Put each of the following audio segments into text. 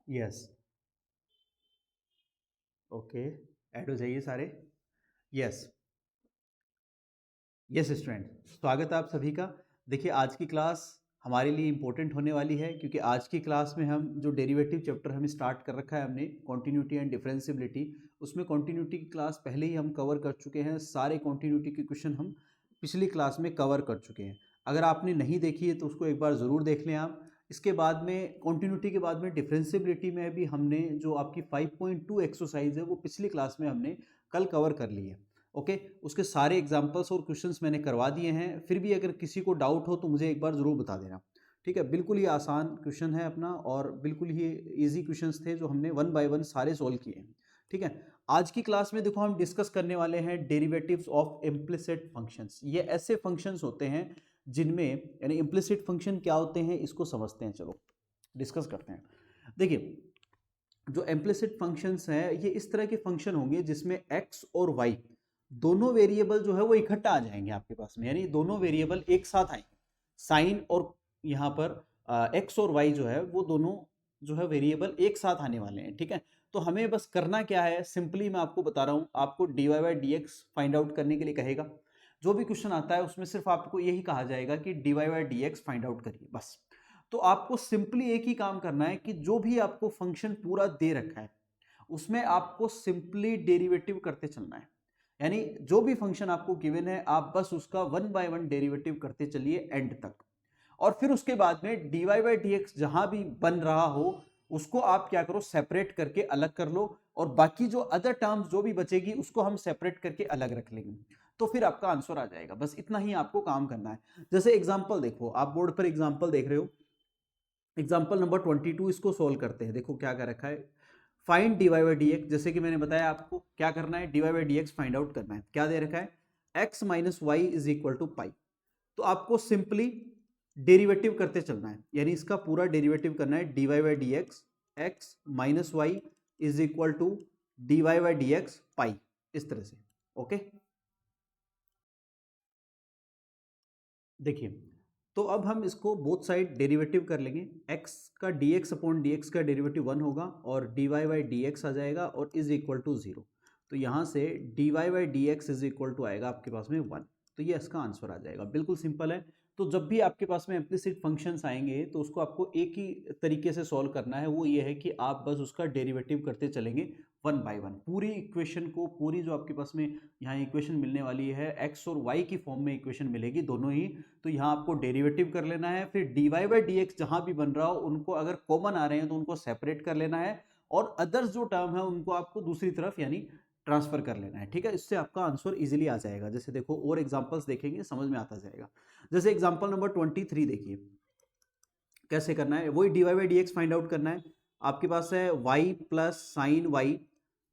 Yes. Okay, add हो जाइए सारे। यस। यस स्टूडेंट, स्वागत है आप सभी का। देखिए आज की क्लास हमारे लिए इम्पोर्टेंट होने वाली है, क्योंकि आज की क्लास में हम जो डेरिवेटिव चैप्टर हमें स्टार्ट कर रखा है हमने, कॉन्टिन्यूटी एंड डिफरेंशियबिलिटी, उसमें कॉन्टिन्यूटी की क्लास पहले ही हम कवर कर चुके हैं। सारे कॉन्टिन्यूटी के क्वेश्चन हम पिछली क्लास में कवर कर चुके हैं। अगर आपने नहीं देखी है तो उसको एक बार ज़रूर देख लें आप। इसके बाद में कॉन्टिन्यूटी के बाद में डिफरेंशियबिलिटी में भी हमने जो आपकी 5.2 एक्सरसाइज है वो पिछली क्लास में हमने कल कवर कर ली है। ओके, उसके सारे एग्जाम्पल्स और क्वेश्चंस मैंने करवा दिए हैं। फिर भी अगर किसी को डाउट हो तो मुझे एक बार ज़रूर बता देना। ठीक है, बिल्कुल ही आसान क्वेश्चन है अपना, और बिल्कुल ही इजी क्वेश्चंस थे जो हमने वन बाय वन सारे सॉल्व किए हैं। ठीक है, आज की क्लास में देखो हम डिस्कस करने वाले हैं डेरिवेटिव्स ऑफ इम्प्लिसिट फंक्शंस। ये ऐसे फंक्शंस होते हैं जिनमें, यानी इम्प्लिसिट फंक्शन क्या होते हैं इसको समझते हैं। चलो डिस्कस करते हैं। देखिए, जो इम्प्लिसिट फंक्शंस हैं ये इस तरह के फंक्शन होंगे जिसमें x और y दोनों वेरिएबल जो है वो इकट्ठा आ जाएंगे आपके पास में, यानी दोनों वेरिएबल एक साथ आएंगे। साइन और यहाँ पर x और y जो है वो दोनों जो है वेरिएबल एक साथ आने वाले हैं। ठीक है, तो हमें बस करना क्या है, सिंपली मैं आपको बता रहा हूँ, आपको dy by dx find out करने के लिए कहेगा। जो भी क्वेश्चन आता है उसमें सिर्फ आपको यही कहा जाएगा कि dy by dx find out करिए बस। तो आपको सिंपली एक ही काम करना है कि जो भी आपको फंक्शन पूरा दे रखा है उसमें आपको सिंपली डेरिवेटिव करते चलना है। यानी जो भी फंक्शन आपको गिवन है आप बस उसका वन बाय वन डेरिवेटिव करते चलिए एंड तक। और फिर उसके बाद में dy बाई डी एक्स जहां भी बन रहा हो उसको आप क्या करो, सेपरेट करके अलग कर लो, और बाकी जो अदर टर्म्स जो भी बचेगी उसको हम सेपरेट करके अलग रख लेंगे। तो फिर आपका आंसर आ जाएगा। बस इतना ही आपको काम करना है। जैसे एग्जांपल देखो, आप बोर्ड पर एग्जांपल देख रहे हो, एग्जाम्पल नंबर 22 इसको सोल्व करते हैं। देखो क्या कर रखा है, find d Y by D x. जैसे कि मैंने बताया आपको क्या करना है, d Y by D x find out करना है। क्या दे रखा है, x minus y is equal to pi. तो आपको सिंपली डेरिवेटिव करते चलना है, यानी इसका पूरा डेरिवेटिव करना है। D Y by D x x minus y is equal to d Y by D x pi, इस तरह से। ओके, देखिए, तो अब हम इसको बोथ साइड डेरिवेटिव कर लेंगे। x का dx अपॉन dx का डेरिवेटिव 1 होगा, और dy बाई dx आ जाएगा और इज इक्वल टू 0। तो यहाँ से dy by dx is equal to आएगा आपके पास में 1। तो ये इसका आंसर आ जाएगा, बिल्कुल सिंपल है। तो जब भी आपके पास में इम्प्लिसिट फंक्शंस आएंगे तो उसको आपको एक ही तरीके से सॉल्व करना है, वो ये है कि आप बस उसका डेरिवेटिव करते चलेंगे वन बाय वन। पूरी इक्वेशन को, पूरी जो आपके पास में यहाँ इक्वेशन मिलने वाली है x और y की फॉर्म में इक्वेशन मिलेगी दोनों ही। तो यहाँ आपको डेरिवेटिव कर लेना है, फिर dy बाई डी एक्स जहाँ भी बन रहा हो उनको अगर कॉमन आ रहे हैं तो उनको सेपरेट कर लेना है, और अदर्स जो टर्म है उनको आपको दूसरी तरफ यानी ट्रांसफर कर लेना है। ठीक है, इससे आपका आंसर इजीली आ जाएगा। जैसे देखो और एग्जांपल्स देखेंगे समझ में आता जाएगा। जैसे एग्जांपल नंबर 23 देखिए, कैसे करना है, वही D Y by D x find out करना है। आपके पास है y प्लस साइन वाई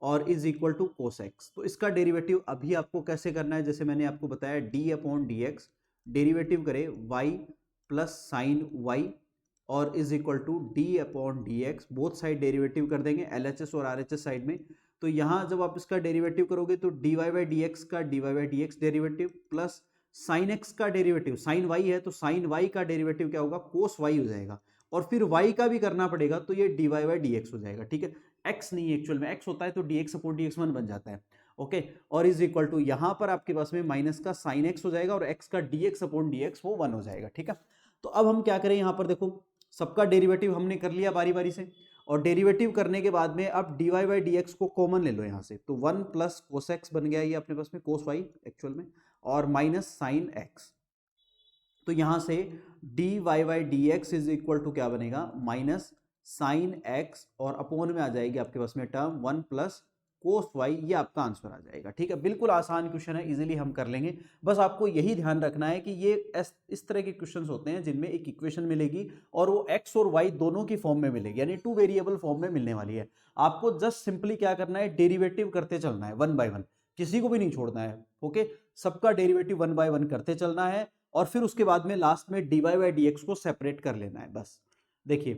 और is equal to cos X. तो इसका डेरिवेटिव अभी आपको कैसे करना है, जैसे मैंने आपको बताया d upon D x, derivative करे y प्लस साइन वाई और is equal to d upon D X. Both side derivative कर देंगे, LHS और RHS साइड में। तो यहाँ जब आप इसका डेरिवेटिव करोगे तो dy बाई डी एक्स का dy by D x derivative plus sign x का डेरिवेटिव, साइन वाई है तो साइन वाई का डेरिवेटिव क्या होगा, कोस वाई हो जाएगा। और फिर वाई का भी करना पड़ेगा तो ये D Y by D X हो जाएगा। ठीक है, एक्स नहीं है एक्चुअल में, एक्स होता है तो D x upon D x 1 बन जाता है। ओके, और इज इक्वल टू यहाँ पर आपके पास में माइनस का साइन एक्स हो जाएगा और एक्स का D x upon D x वो 1 हो जाएगा। ठीक है, तो अब हम क्या करें, यहाँ पर देखो सबका डेरिवेटिव हमने कर लिया बारी बारी से, और डेरिवेटिव करने के बाद में अब D Y by D x को कॉमन ले लो यहाँ से, तो 1 प्लस कोस एक्स बन गया ये अपने पास में, कोस वाई एक्चुअल में, और माइनस साइन एक्स। तो यहां से D Y by D x is equal to क्या बनेगा, माइनस साइन एक्स, और अपोन में आ जाएगी आपके पास में टर्म 1 प्लस कोस वाई। ये आपका आंसर आ जाएगा। ठीक है, बिल्कुल आसान क्वेश्चन है, इजीली हम कर लेंगे। बस आपको यही ध्यान रखना है कि ये इस तरह के क्वेश्चंस होते हैं जिनमें एक इक्वेशन मिलेगी और वो एक्स और वाई दोनों की फॉर्म में मिलेगी, यानी टू वेरिएबल फॉर्म में मिलने वाली है। आपको जस्ट सिंपली क्या करना है, डेरिवेटिव करते चलना है वन बाय वन, किसी को भी नहीं छोड़ना है। ओके, सबका डेरिवेटिव वन बाय वन करते चलना है, और फिर उसके बाद में लास्ट में D Y by D x को सेपरेट कर लेना है बस। देखिए,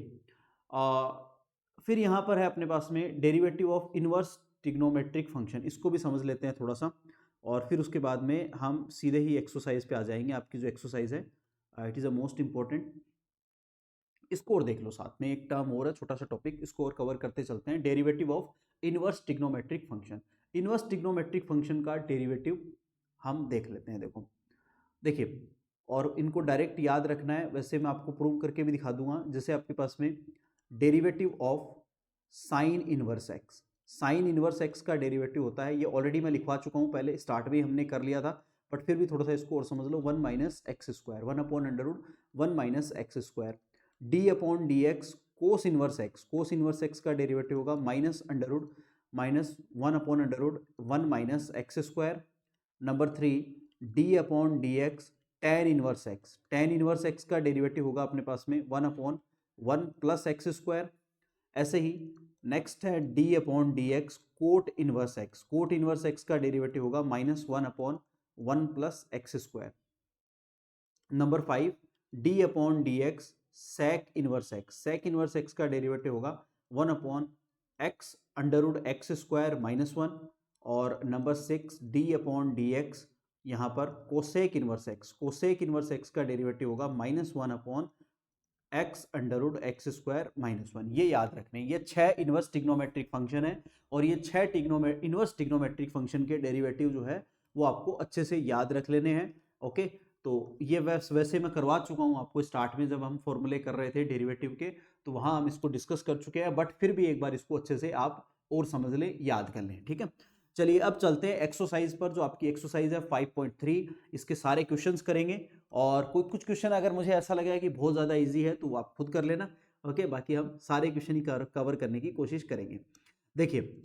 फिर यहाँ पर है अपने पास में derivative of inverse trigonometric function, इसको भी समझ लेते हैं थोड़ा सा, और फिर उसके बाद में हम सीधे ही एक्सरसाइज पे आ जाएंगे। आपकी जो एक्सरसाइज है it is a most important. इसको और देख लो साथ में, एक टर्म और है, छोटा सा टॉपिक, इसको और कवर करते चलते हैं। Derivative of inverse trigonometric function. Inverse trigonometric function का डेरिवेटिव हम देख लेते हैं। देखो देखिए, और इनको डायरेक्ट याद रखना है, वैसे मैं आपको प्रूव करके भी दिखा दूंगा। जैसे आपके पास में derivative of sine inverse x, sine inverse X का डेरिवेटिव होता है, ये ऑलरेडी मैं लिखवा चुका हूँ, पहले स्टार्ट में हमने कर लिया था, बट फिर भी थोड़ा सा इसको और समझ लो। 1 minus x square, 1/√1 minus x square, D upon D x cos inverse x, cos inverse X का डेरिवेटिव होगा -1/√1 minus x square. Number 3 D upon D x tan inverse x, tan inverse X का derivative होगा अपने पास में 1/1 plus x square. ऐसे ही next है D upon D x cot inverse x, cot inverse X का derivative होगा -1/1 plus x square. Number 5 D upon D X sec inverse X, sec inverse X का derivative होगा 1/x square -1। और number 6 D upon D x यहाँ पर cosec inverse X, cosec inverse X का derivative होगा -1/x square -1। ये याद रखने, ये 6 इनवर्स ट्रिग्नोमेट्रिक फंक्शन है, और ये 6 इनवर्स ट्रिग्नोमेट्रिक फंक्शन के डेरिवेटिव जो है वो आपको अच्छे से याद रख लेने हैं। ओके, तो ये वैसे मैं करवा चुका हूँ आपको स्टार्ट में, जब हम फॉर्मूले कर रहे थे डेरिवेटिव के, तो वहां हम इसको डिस्कस कर चुके हैं, बट फिर भी एक बार इसको अच्छे से आप और समझ लें, याद कर लें। ठीक है, चलिए अब चलते हैं एक्सरसाइज पर, जो आपकी एक्सरसाइज है 5.3। इसके सारे क्वेश्चंस करेंगे, और कोई कुछ क्वेश्चन अगर मुझे ऐसा लगा कि बहुत ज़्यादा इजी है तो आप खुद कर लेना। ओके, बाकी हम सारे क्वेश्चन ही कवर करने की कोशिश करेंगे। देखिए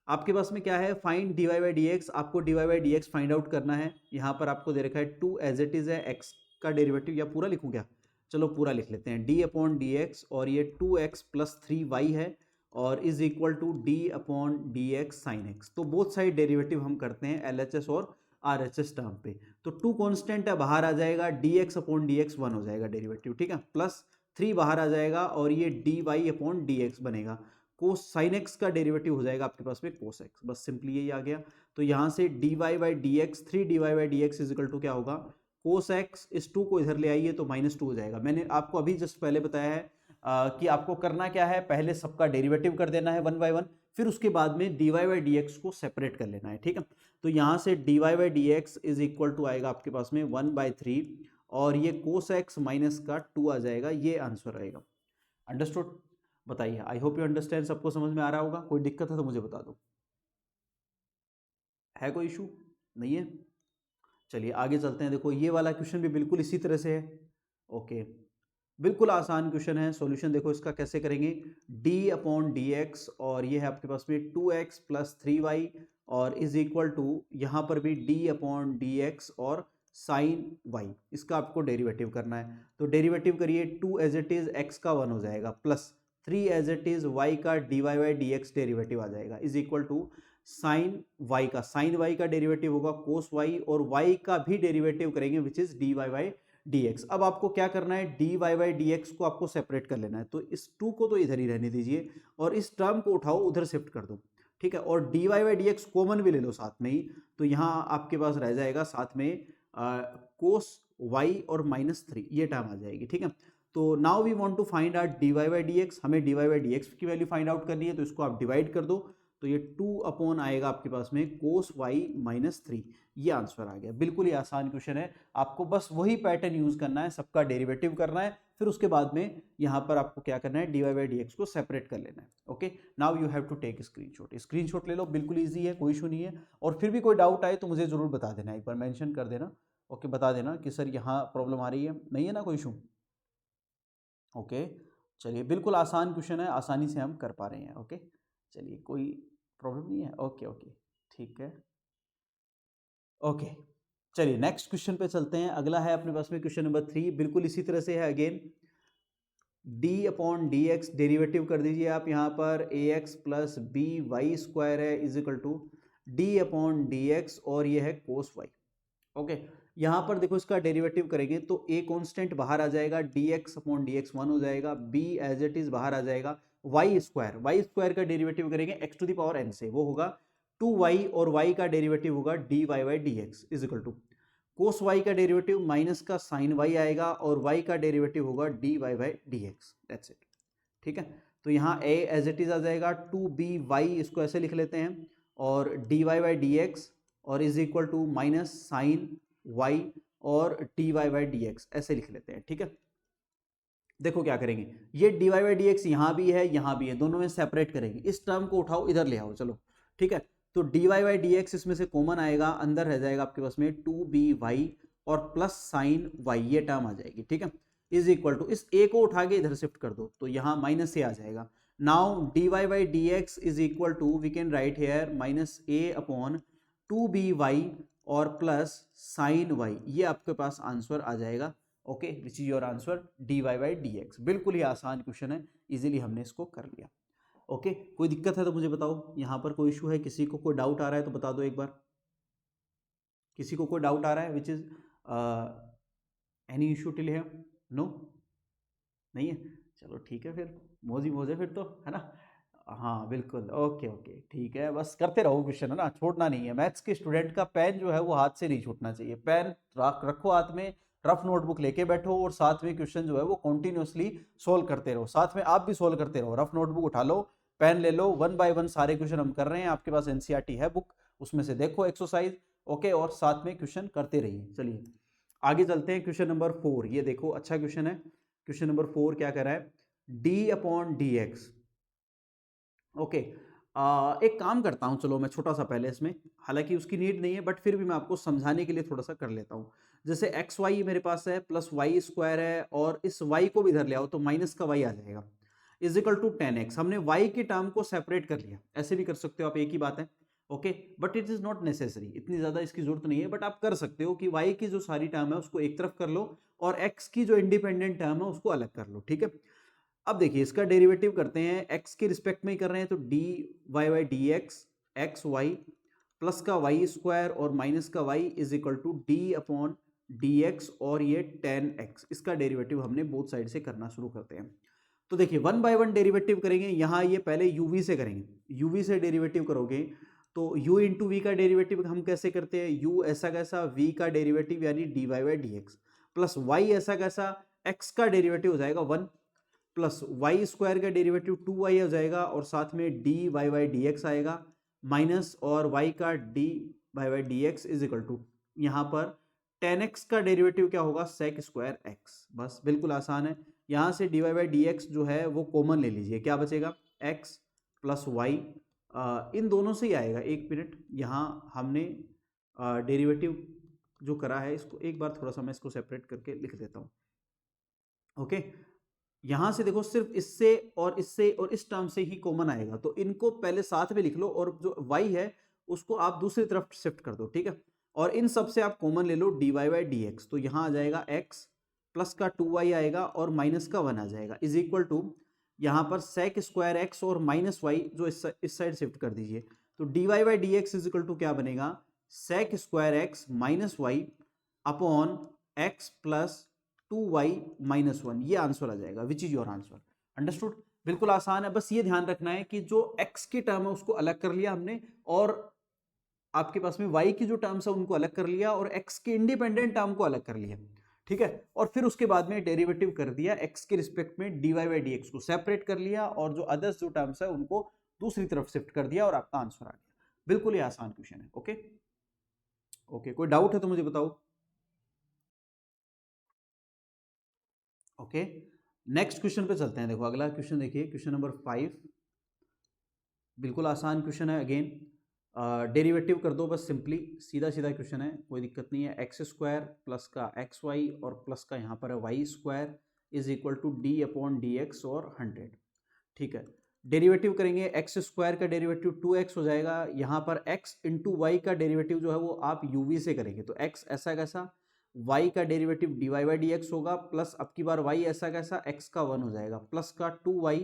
आपके पास में क्या है, find d Y by D x, आपको d Y by D x find out करना है। यहाँ पर आपको दे रखा है 2 एज इट इज है एक्स का डेरिवेटिव, या पूरा लिखूँ क्या, चलो पूरा लिख लेते हैं, डी अपॉन डी एक्स, और ये 2x प्लस 3y है, और is equal to D upon D X sine X. तो बोथ साइड डेरिवेटिव हम करते हैं LHS और RHS टर्म पे। तो 2 कांस्टेंट है, बाहर आ जाएगा, D x upon D x 1 हो जाएगा डेरिवेटिव, ठीक है, प्लस 3 बाहर आ जाएगा, और ये D y upon D x बनेगा। कोस साइन एक्स का डेरिवेटिव हो जाएगा आपके पास में कोस एक्स, बस सिंपली यही आ गया। तो यहाँ से D Y by D x, 3 d Y by D x is equal to क्या होगा, कोस एक्स, इस 2 को इधर ले आइए तो -2 हो जाएगा। मैंने आपको अभी जस्ट पहले बताया है कि आपको करना क्या है, पहले सबका डेरिवेटिव कर देना है 1 बाय 1, फिर उसके बाद में D Y by D x को सेपरेट कर लेना है। ठीक है, तो यहाँ से D Y by D x is equal to आएगा आपके पास में 1/3, और ये कोस एक्स माइनस का 2 आ जाएगा, ये आंसर आएगा। अंडरस्टूड, बताइए, आई होप यू अंडरस्टैंड, सबको समझ में आ रहा होगा। कोई दिक्कत है तो मुझे बता दो, है कोई इशू नहीं है? चलिए आगे चलते हैं। देखो ये वाला क्वेश्चन भी बिल्कुल इसी तरह से है। ओके, बिल्कुल आसान क्वेश्चन है। सॉल्यूशन देखो इसका कैसे करेंगे, d अपॉन डी एक्स, और ये है आपके पास में 2x प्लस 3y, और इज इक्वल टू यहाँ पर भी d अपॉन डी एक्स और साइन y, इसका आपको डेरिवेटिव करना है। तो डेरिवेटिव करिए, 2 एज इट इज x का 1 हो जाएगा, plus 3 as it is y का dy by D x derivative आ जाएगा, is equal to sine y का डेरिवेटिव होगा कोस y, और y का भी डेरिवेटिव करेंगे which is dy by dx। अब आपको क्या करना है, dy बाई dx को आपको सेपरेट कर लेना है। तो इस 2 को तो इधर ही रहने दीजिए, और इस टर्म को उठाओ उधर शिफ्ट कर दो, ठीक है, और dy बाई dx कॉमन भी ले लो साथ में ही। तो यहाँ आपके पास रह जाएगा साथ में कोस y और -3, ये टर्म आ जाएगी। ठीक है, तो now we want to find out dy by dx, हमें dy बाई dx की वैल्यू फाइंड आउट करनी है, तो इसको आप डिवाइड कर दो, तो ये 2 अपॉन आएगा आपके पास में कोस y -3, ये आंसर आ गया। बिल्कुल ही आसान क्वेश्चन है, आपको बस वही पैटर्न यूज करना है, सबका डेरिवेटिव करना है, फिर उसके बाद में यहाँ पर आपको क्या करना है, dy बाई dx को सेपरेट कर लेना है। Okay, now you have to take screenshot ले लो, बिल्कुल ईजी है, कोई इशू नहीं है। और फिर भी कोई डाउट आए तो मुझे जरूर बता देना, एक बार मेंशन कर देना। ओके, बता देना कि सर यहाँ प्रॉब्लम आ रही है, नहीं है ना कोई इशू। ओके, चलिए बिल्कुल आसान क्वेश्चन है, आसानी से हम कर पा रहे हैं। ओके, चलिए कोई प्रॉब्लम नहीं है। ओके ओके, ठीक है। ओके, चलिए नेक्स्ट क्वेश्चन पे चलते हैं। अगला है अपने पास में क्वेश्चन नंबर 3, बिल्कुल इसी तरह से है। Again d upon D x derivative कर दीजिए आप, यहाँ पर ax plus b y square है is equal to d upon D x, और ये है कोस y। ओके, यहाँ पर देखो इसका डेरिवेटिव करेंगे तो a कांस्टेंट बाहर आ जाएगा, dx अपॉन डी एक्स 1 हो जाएगा, b एज इट इज बाहर आ जाएगा, वाई स्क्वायर का डेरिवेटिव करेंगे x to the power n से, वो होगा 2y, और y का डेरिवेटिव होगा dy by D x is equal to cos y का डेरिवेटिव माइनस का साइन वाई आएगा और वाई का डेरिवेटिव होगा d Y by D x, that's it. ठीक है, तो यहाँ ए एज इट इज आ जाएगा 2b/y, इसको ऐसे लिख लेते हैं, और d Y by D x और is equal to minus sine Y और d Y by D x, ऐसे लिख लेते हैं। ठीक है, देखो क्या करेंगे, ये D Y by D x यहाँ भी है यहाँ भी है, दोनों में सेपरेट करेंगे, इस टर्म को उठाओ इधर ले आओ, चलो ठीक है। तो d Y by D x इसमें से कॉमन आएगा, अंदर रह जाएगा आपके पास में 2b/y और प्लस साइन वाई, ये टर्म आ जाएगी। ठीक है, इज इक्वल टू इस ए को उठा के इधर शिफ्ट कर दो तो यहाँ माइनस ए आ जाएगा। Now d Y by D x is equal to we can write here minus a upon 2b/y और प्लस साइन वाई, ये आपके पास आंसर आ जाएगा। Okay, which is your answer d Y by D x. बिल्कुल ही आसान question है, easily हमने इसको कर लिया। ओके, कोई दिक्कत है तो मुझे बताओ, यहाँ पर कोई इशू है, किसी को कोई डाउट आ रहा है तो बता दो एक बार। किसी को कोई डाउट आ रहा है which is any issue till here? No, नहीं है, चलो ठीक है, फिर मौज ही मौज है फिर तो, है ना। हाँ बिल्कुल, ओके ओके ठीक है, बस करते रहो क्वेश्चन, है ना, छोड़ना नहीं है। मैथ्स के स्टूडेंट का पेन जो है वो हाथ से नहीं छूटना चाहिए, पेन रखो हाथ में, रफ नोटबुक लेके बैठो और साथ में क्वेश्चन जो है वो कॉन्टिन्यूसली सोल्व करते रहो, साथ में आप भी सोल्व करते रहो। रफ नोटबुक उठा लो, पेन ले लो, 1 बाय 1 सारे क्वेश्चन हम कर रहे हैं, आपके पास एनसीईआरटी है बुक, उसमें से देखो एक्सरसाइज, ओके, और साथ में क्वेश्चन करते रहिए। चलिए आगे चलते हैं, क्वेश्चन नंबर 4, ये देखो अच्छा क्वेश्चन है। क्वेश्चन नंबर 4 क्या कर रहा है, D upon D x. Okay, एक काम करता हूं, चलो मैं छोटा सा पहले इसमें, हालांकि उसकी नीड नहीं है बट फिर भी मैं आपको समझाने के लिए थोड़ा सा कर लेता हूं। जैसे एक्स वाई मेरे पास है प्लस वाई स्क्वायर है, और इस वाई को भी इधर ले आओ तो माइनस का वाई आ जाएगा, इज इक्वल टू 10x। हमने वाई के टर्म को सेपरेट कर लिया, ऐसे भी कर सकते हो आप, एक ही बात है। Okay, but it is not necessary, इतनी ज्यादा इसकी जरूरत नहीं है, बट आप कर सकते हो कि वाई की जो सारी टर्म है उसको एक तरफ कर लो और एक्स की जो इंडिपेंडेंट टर्म है उसको अलग कर लो। ठीक है, अब देखिए इसका डेरिवेटिव करते हैं, एक्स के रिस्पेक्ट में ही कर रहे हैं, तो d Y by D x x y plus का वाई स्क्वायर और माइनस का y is equal to D upon D x और ये 10x, इसका डेरिवेटिव हमने बोथ साइड से करना शुरू करते हैं। तो देखिए 1 बाय 1 डेरिवेटिव करेंगे, यहाँ ये पहले uv से करेंगे, uv से डेरिवेटिव करोगे तो u इंटू वी का डेरिवेटिव हम कैसे करते हैं, u ऐसा कैसा, v का डेरिवेटिव यानी d Y by D x plus y ऐसा कैसा, x का डेरिवेटिव हो जाएगा 1 प्लस वाई स्क्वायर का डेरिवेटिव 2y हो जाएगा और साथ में D Y by D x आएगा माइनस, और y का d Y by D x is equal to यहाँ पर 10x का डेरिवेटिव क्या होगा, सेक स्क्वायर x। बस बिल्कुल आसान है, यहाँ से D Y by D x जो है वो कॉमन ले लीजिए, क्या बचेगा x प्लस वाई, इन दोनों से ही आएगा। एक मिनट, यहाँ हमने डेरिवेटिव जो करा है इसको एक बार थोड़ा सा मैं इसको सेपरेट करके लिख देता हूँ। ओके, यहां से देखो सिर्फ इससे और इससे और इस टर्म से ही कॉमन आएगा, तो इनको पहले साथ में लिख लो और जो y है उसको आप दूसरी तरफ शिफ्ट कर दो। ठीक है, और इन सब से आप कॉमन ले लो d Y by D x, तो यहाँ आ जाएगा x प्लस का 2y आएगा और माइनस का 1 आ जाएगा, इज इक्वल टू यहाँ पर सेक स्क्वायर x और माइनस वाई जो इस साइड शिफ्ट कर दीजिए, तो d Y by D x is equal to क्या बनेगा, sec square x minus y upon x plus 2y minus 1, ये आंसर आ जाएगा, which is your answer. Understood, बिल्कुल आसान है, बस ये ध्यान रखना है कि जो x की टर्म है उसको अलग कर लिया हमने, और आपके पास में y की जो टर्म्स है उनको अलग कर लिया, और x के इंडिपेंडेंट टर्म को अलग कर लिया। ठीक है, और फिर उसके बाद में डेरिवेटिव कर दिया x के रिस्पेक्ट में, D Y by D x को सेपरेट कर लिया और जो अदर्स जो टर्म्स है उनको दूसरी तरफ शिफ्ट कर दिया और आपका आंसर आ गया। बिल्कुल ही आसान क्वेश्चन है। ओके ओके, कोई डाउट है तो मुझे बताओ। ओके, नेक्स्ट क्वेश्चन पे चलते हैं। देखो अगला क्वेश्चन देखिए, क्वेश्चन नंबर 5, बिल्कुल आसान क्वेश्चन है। अगेन डेरिवेटिव कर दो बस, सिंपली सीधा सीधा क्वेश्चन है, कोई दिक्कत नहीं है। एक्स स्क्वायर प्लस का एक्स वाई और प्लस का यहाँ पर है y square is equal to D upon D x और 100। ठीक है, डेरिवेटिव करेंगे, एक्स स्क्वायर का डेरिवेटिव 2x हो जाएगा, यहाँ पर x इंटू वाई का डेरिवेटिव जो है वो आप uv से करेंगे, तो x ऐसा कैसा, y का derivative d Y by D x होगा, प्लस अब की बार y ऐसा कैसा, x का 1 हो जाएगा, प्लस का 2y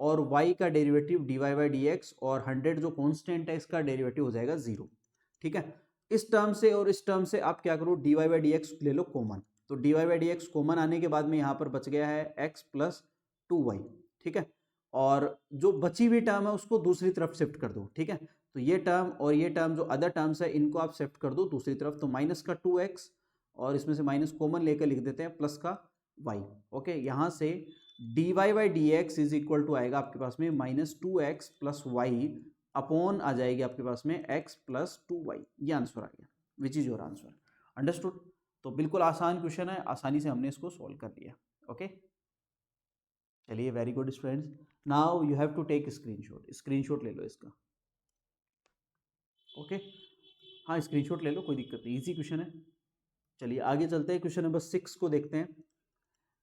और y का derivative d Y by D x और 100 जो कांस्टेंट है इसका डेरिवेटिव हो जाएगा 0। ठीक है, इस टर्म से और इस टर्म से आप क्या करो, d Y by D x ले लो कॉमन, तो d Y by D x common आने के बाद में यहाँ पर बच गया है x प्लस 2y। ठीक है, और जो बची हुई टर्म है उसको दूसरी तरफ शिफ्ट कर दो। ठीक है, तो ये टर्म और ये टर्म जो अदर टर्म्स है इनको आप शिफ्ट कर दो दूसरी तरफ, तो माइनस का 2x और इसमें से माइनस कॉमन लेकर लिख देते हैं प्लस का y। ओके, यहाँ से dy by D x is equal to आएगा आपके पास में -2x प्लस वाई अपॉन आ जाएगी आपके पास में x प्लस 2y। ये आंसर आ गया, विच इज योर आंसर। अंडरस्टूड? तो बिल्कुल आसान क्वेश्चन है, आसानी से हमने इसको सॉल्व कर लिया। ओके, चलिए, very good students. Now you have to take screenshot ले लो इसका। ओके, हाँ स्क्रीनशॉट ले लो, कोई दिक्कत नहीं, इजी क्वेश्चन है। चलिए आगे चलते हैं, क्वेश्चन नंबर 6 को देखते हैं।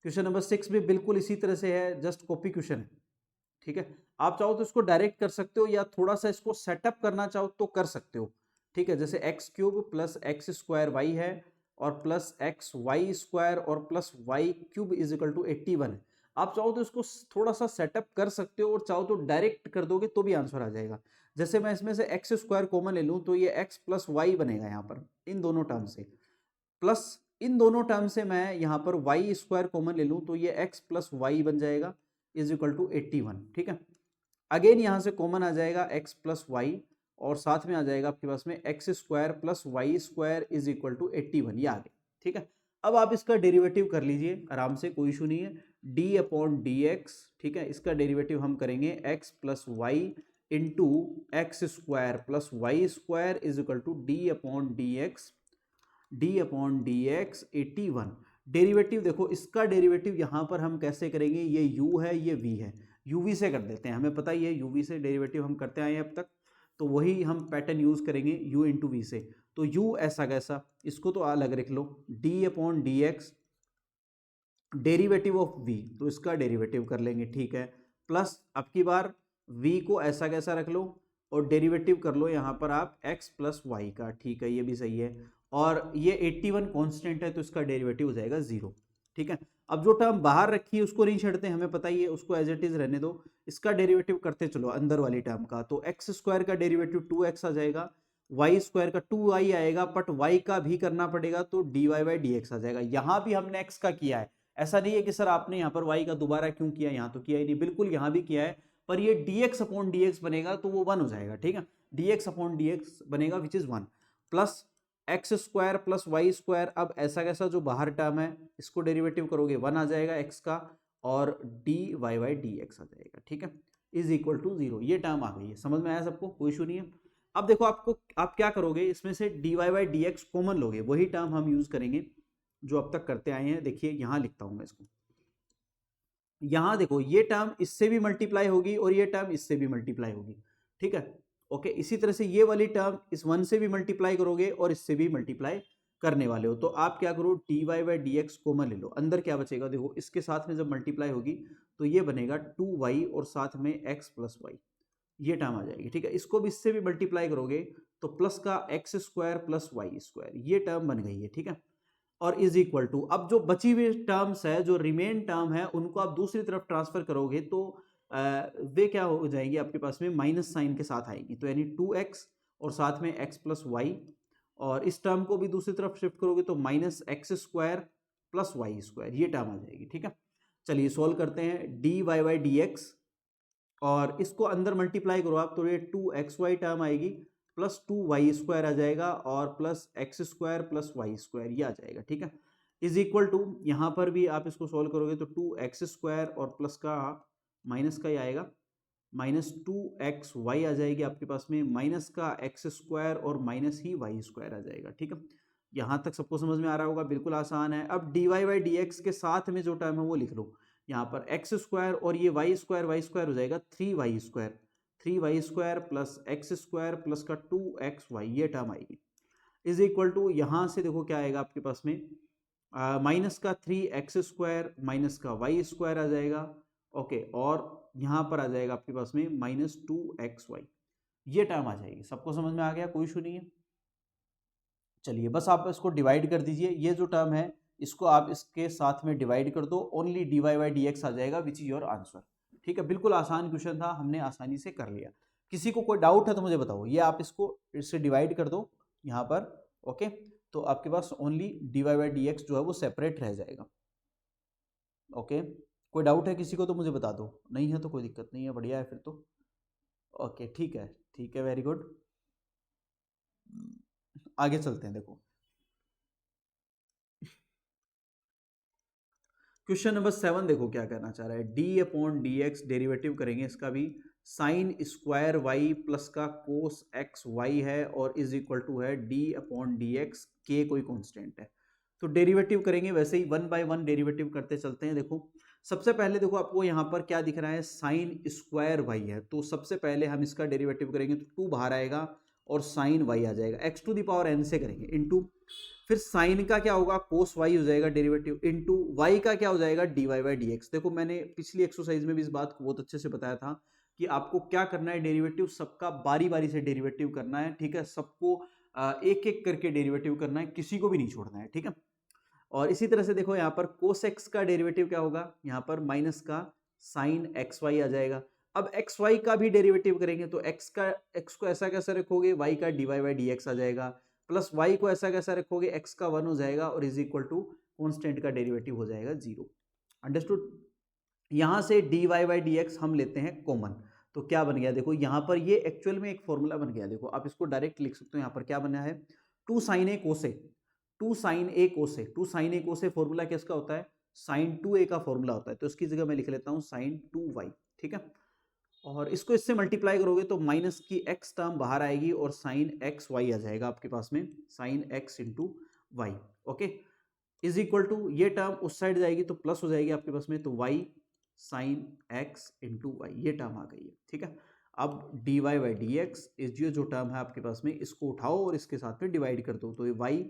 क्वेश्चन नंबर 6 भी बिल्कुल इसी तरह से है, जस्ट कॉपी क्वेश्चन है। ठीक है, आप चाहो तो इसको डायरेक्ट कर सकते हो या थोड़ा सा इसको सेटअप करना चाहो तो कर सकते हो। ठीक है, जैसे x cube plus x square y है और प्लस एक्स वाई स्क्वायर और plus y cube is equal to 81 है। आप चाहो तो इसको थोड़ा सा सेटअप कर सकते हो और चाहो तो डायरेक्ट कर दोगे तो भी आंसर आ जाएगा। जैसे मैं इसमें से एक्स स्क्वायर कॉमन ले लूँ तो ये एक्स प्लस वाई बनेगा यहाँ पर, इन दोनों टर्म से, प्लस इन दोनों टर्म से मैं यहाँ पर वाई स्क्वायर कॉमन ले लूँ तो ये एक्स प्लस वाई बन जाएगा इज इक्वल टू 81। ठीक है, अगेन यहाँ से कॉमन आ जाएगा एक्स प्लस वाई और साथ में आ जाएगा आपके पास में x square plus y square is equal to 81, ये आ गया। ठीक है, अब आप इसका डेरिवेटिव कर लीजिए आराम से, कोई इशू नहीं है। डी अपॉन डी एक्स, ठीक है, इसका डेरिवेटिव हम करेंगे x plus y into x square plus y square is equal to D upon D x, d upon D x 81। Derivative देखो, इसका डेरिवेटिव यहाँ पर हम कैसे करेंगे, ये u है ये v है, uv से कर देते हैं, हमें पता ही है uv से डेरिवेटिव हम करते आए हैं अब तक, तो वही हम पैटर्न यूज करेंगे u इंटू वी से। तो u ऐसा कैसा, इसको तो अलग रख लो, d upon D x derivative of v, तो इसका डेरिवेटिव कर लेंगे। ठीक है, प्लस अब की बार v को ऐसा कैसा रख लो और डेरिवेटिव कर लो यहाँ पर आप x प्लस वाई का। ठीक है, ये भी सही है, और ये 81 कांस्टेंट है तो इसका डेरिवेटिव हो जाएगा 0। ठीक है, अब जो टर्म बाहर रखी है उसको नहीं छेड़ते, हमें पता ही है, उसको एज इट इज रहने दो। इसका डेरिवेटिव करते चलो अंदर वाली टर्म का, तो एक्स स्क्वायर का डेरिवेटिव 2x आ जाएगा, वाई स्क्वायर का 2y आएगा, बट y का भी करना पड़ेगा तो dy बाई डी एक्स आ जाएगा। यहाँ भी हमने x का किया है, ऐसा नहीं है कि सर आपने यहाँ पर y का दोबारा क्यों किया, यहाँ तो किया ही नहीं, बिल्कुल यहाँ भी किया है, पर ये dx अपॉन dx बनेगा तो वो 1 हो जाएगा। ठीक है, dx अपॉन dx बनेगा which is 1, plus x square plus y square, अब ऐसा कैसा जो बाहर टर्म है इसको डेरिवेटिव करोगे 1 आ जाएगा x का, और d Y by D x आ जाएगा। ठीक है, इज इक्वल टू 0, ये टर्म आ गई है, समझ में आया सबको, कोई इशू नहीं है। अब देखो आपको, आप क्या करोगे, इसमें से D Y by D x common लोगे, वही टर्म हम यूज करेंगे जो अब तक करते आए हैं। देखिए यहाँ लिखता हूं मैं इसको, यहाँ देखो ये टर्म इससे भी मल्टीप्लाई होगी और ये टर्म इससे भी मल्टीप्लाई होगी। ठीक है, ओके, इसी तरह से ये वाली टर्म इस 1 से भी मल्टीप्लाई करोगे और इससे भी मल्टीप्लाई करने वाले हो, तो आप क्या करो, d Y by D x common ले लो, अंदर क्या बचेगा, देखो इसके साथ में जब मल्टीप्लाई होगी तो ये बनेगा 2y और साथ में x प्लस वाई, ये टर्म आ जाएगी। ठीक है, इसको भी इससे भी मल्टीप्लाई करोगे तो प्लस का x square plus y square, ये टर्म बन गई है। ठीक है, और इज इक्वल टू, अब जो बची हुई टर्म्स है, जो रिमेन टर्म है, उनको आप दूसरी तरफ ट्रांसफर करोगे तो वे क्या हो जाएंगी आपके पास में, माइनस साइन के साथ आएंगी, तो यानी 2x और साथ में x प्लस वाई, और इस टर्म को भी दूसरी तरफ शिफ्ट करोगे तो minus x square plus y square, ये टर्म आ जाएगी। ठीक है, चलिए सोल्व करते हैं, d Y by D x और इसको अंदर मल्टीप्लाई करो आप तो ये 2xy टर्म आएगी, प्लस 2y स्क्वायर आ जाएगा और plus x square plus y square, ये आ जाएगा। ठीक है, इज इक्वल टू, यहाँ पर भी आप इसको सोल्व करोगे तो 2x स्क्वायर और प्लस का माइनस का ही आएगा, माइनस 2xy आ जाएगी आपके पास में, माइनस का एक्स स्क्वायर और माइनस ही वाई स्क्वायर आ जाएगा। ठीक है, यहाँ तक सबको समझ में आ रहा होगा, बिल्कुल आसान है। अब D Y by D x के साथ में जो टर्म है वो लिख लो, यहाँ पर एक्स स्क्वायर और ये वाई स्क्वायर हो जाएगा 3y square, 3y square plus x square plus का 2xy, ये टर्म आएगी, इज इक्वल टू, यहाँ से देखो क्या आएगा आपके पास में, माइनस का 3x स्क्वायर माइनस का वाई स्क्वायर आ जाएगा। ओके, और यहाँ पर आ जाएगा आपके पास में माइनस 2xy, ये टर्म आ जाएगी। सबको समझ में आ गया, कोई इशू नहीं है। चलिए बस आप इसको डिवाइड कर दीजिए, ये जो टर्म है इसको आप इसके साथ में डिवाइड कर दो, only d Y by D x आ जाएगा, विच इज योर आंसर। ठीक है, बिल्कुल आसान क्वेश्चन था, हमने आसानी से कर लिया। किसी को कोई डाउट है तो मुझे बताओ, ये आप इसको इससे डिवाइड कर दो यहाँ पर, ओके, तो आपके पास only d Y by D x जो है वो सेपरेट रह जाएगा। ओके, कोई डाउट है किसी को तो मुझे बता दो, नहीं है तो कोई दिक्कत नहीं है, बढ़िया है फिर तो। ओके, ठीक है, वेरी गुड, आगे चलते हैं। देखो क्वेश्चन नंबर 7 देखो क्या करना चाह रहा है, D upon D x derivative करेंगे इसका भी, साइन स्क्वायर वाई प्लस का कोस एक्स वाई है और इज इक्वल टू है डी अपॉन डी एक्स, के कोई कॉन्स्टेंट है। तो डेरिवेटिव करेंगे, वैसे ही वन बाय वन डेरिवेटिव करते चलते हैं। देखो सबसे पहले देखो आपको यहाँ पर क्या दिख रहा है, साइन स्क्वायर वाई है, तो सबसे पहले हम इसका डेरिवेटिव करेंगे तो 2 बाहर आएगा और साइन वाई आ जाएगा, x to the power n से करेंगे इनटू, फिर साइन का क्या होगा, कोस वाई हो जाएगा डेरिवेटिव, इनटू वाई का क्या हो जाएगा, d Y by D x. देखो मैंने पिछली एक्सरसाइज में भी इस बात को बहुत अच्छे से बताया था कि आपको क्या करना है, डेरिवेटिव सबका बारी बारी से डेरिवेटिव करना है, ठीक है, सबको एक एक करके डेरिवेटिव करना है, किसी को भी नहीं छोड़ना है, ठीक है। और इसी तरह से देखो यहाँ पर कोस एक्स का डेरिवेटिव क्या होगा, यहाँ पर माइनस का साइन एक्स वाई आ जाएगा। अब एक्स वाई का भी डेरिवेटिव करेंगे तो एक्स को ऐसा कैसे रखोगे, वाई का d Y by D x आ जाएगा, प्लस वाई को ऐसा कैसा रखोगे, एक्स का 1 हो जाएगा और इज इक्वल टू कॉन्स्टेंट का डेरिवेटिव हो जाएगा 0। अंडरस्टूड। यहां से D Y by D x हम लेते हैं कॉमन, तो क्या बन गया, देखो यहां पर ये एक्चुअल में एक फॉर्मूला बन गया। देखो आप इसको डायरेक्ट लिख सकते हो, यहां पर क्या बना है, 2 साइन ए कोसे, 2 साइन ए कोसे, 2 साइन ए कोसे फॉर्मूला किसका होता है, साइन 2a का फॉर्मूला होता है, तो इसकी जगह मैं लिख लेता हूं साइन 2y, ठीक है। और इसको इससे मल्टीप्लाई करोगे तो माइनस की एक्स टर्म बाहर आएगी और साइन एक्स वाई आ जाएगा आपके पास में, sine x into y, okay, is equal to ये टर्म उस साइड जाएगी तो प्लस हो जाएगी आपके पास में, तो y sine x into y, ये टर्म आ गई है, ठीक है। अब D Y by D x इस जो टर्म है आपके पास में, इसको उठाओ और इसके साथ में डिवाइड कर दो, तो ये y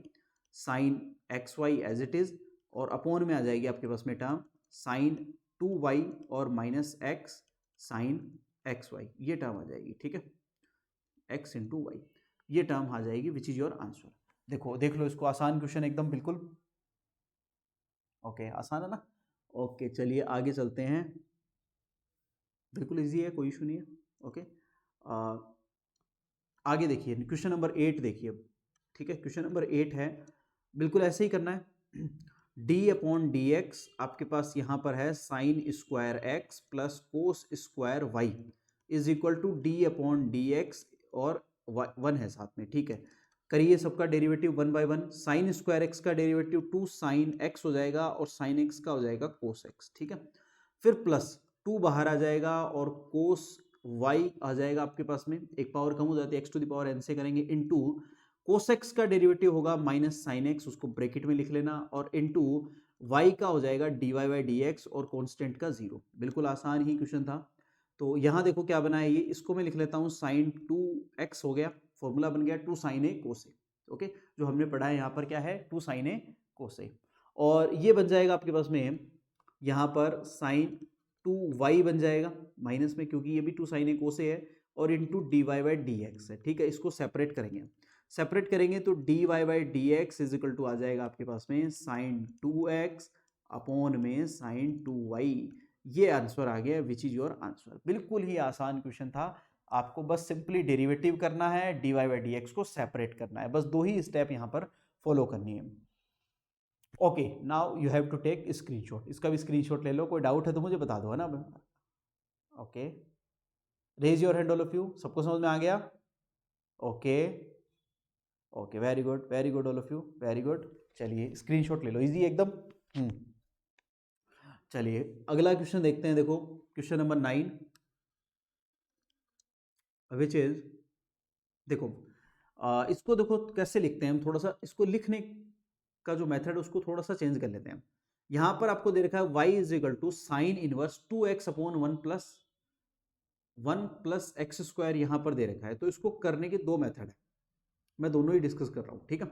sine x y as it is, और अपॉन में आ जाएगी आपके पास में टर्म साइन 2y और minus x sine x y, ये टर्म आ जाएगी, ठीक है, एक्स इंटू वाई, ये टर्म आ जाएगी, विच इज योर आंसर। देखो देख लो इसको, आसान क्वेश्चन एकदम बिल्कुल, ओके आसान है ना। ओके चलिए आगे चलते हैं, बिल्कुल इजी है, कोई इशू नहीं है, ओके। आगे देखिए क्वेश्चन नंबर 8 देखिए, ठीक है, क्वेश्चन नंबर 8 है, बिल्कुल ऐसे ही करना है, डी अपॉन डी एक्स आपके पास यहाँ पर है sine square x plus cos square y is equal to D upon D x और 1 है साथ में, ठीक है। करिए सबका derivative 1 by 1, sine square x का डेरिवेटिव 2 साइन एक्स हो जाएगा और साइन एक्स का हो जाएगा कोस एक्स, ठीक है। फिर प्लस 2 बाहर आ जाएगा और कोस वाई आ जाएगा आपके पास में, एक पावर कम हो जाती है, x to the power n से करेंगे, इनटू कोसेक्स का डेरिवेटिव होगा माइनस साइन एक्स, उसको ब्रैकेट में लिख लेना, और इनटू वाई का हो जाएगा d Y by D x और कॉन्स्टेंट का 0। बिल्कुल आसान ही क्वेश्चन था। तो यहाँ देखो क्या बना है, ये इसको मैं लिख लेता हूँ साइन 2x हो गया, फॉर्मूला बन गया 2 साइन ए कोसे, ओके, जो हमने पढ़ा है यहाँ पर क्या है 2 साइन ए कोसे, और ये बन जाएगा आपके पास में यहाँ पर साइन 2y बन जाएगा माइनस में, क्योंकि ये भी 2 साइन ए कोसे है, और into d Y by D x है, ठीक है। इसको सेपरेट करेंगे तो d Y by D x is equal to आ जाएगा आपके पास में साइन 2x अपॉन में साइन 2y, ये आंसर आ गया, विच इज योर आंसर। बिल्कुल ही आसान क्वेश्चन था, आपको बस सिंपली डेरिवेटिव करना है, d Y by D x को सेपरेट करना है, बस 2 ही स्टेप यहाँ पर फॉलो करनी है। Okay now you have to take screenshot, इसका भी स्क्रीनशॉट ले लो, कोई डाउट है तो मुझे बता दो, है ना। Okay raise your hand all of you, सबको समझ में आ गया, okay okay very good all of you, very good. चलिए स्क्रीनशॉट ले लो, इजी एकदम। चलिए अगला क्वेश्चन देखते हैं, देखो क्वेश्चन नंबर 9 विच इज, देखो इसको देखो कैसे लिखते हैं हम, थोड़ा सा इसको लिखने का जो मेथड है उसको थोड़ा सा चेंज कर लेते हैं। यहां पर आपको दे रखा है y is equal to sine inverse 2x upon 1 plus x square, यहां पर दे रखा है। तो इसको करने के 2 मेथड है, मैं दोनों ही डिस्कस कर रहा हूं, ठीक है।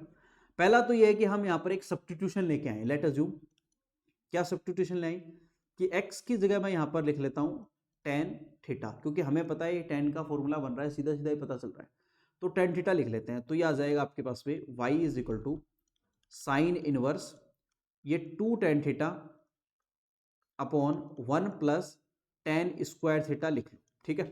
पहला तो यह है कि हम यहां पर एक सब्स्टिट्यूशन लेके आए, लेट अज्यूम, क्या सब्स्टिट्यूशन ले आए कि x की जगह मैं यहां पर लिख लेता हूं tan थीटा, क्योंकि हमें पता है tan का फॉर्मूला बन रहा है, सीधा सीधा ही पता चल रहा है, तो tan थीटा लिख लेते हैं। तो यह आ जाएगा आपके पास में y is equal to sine inverse ये 2 tan theta upon 1 plus tan square theta लिख लो, ठीक है।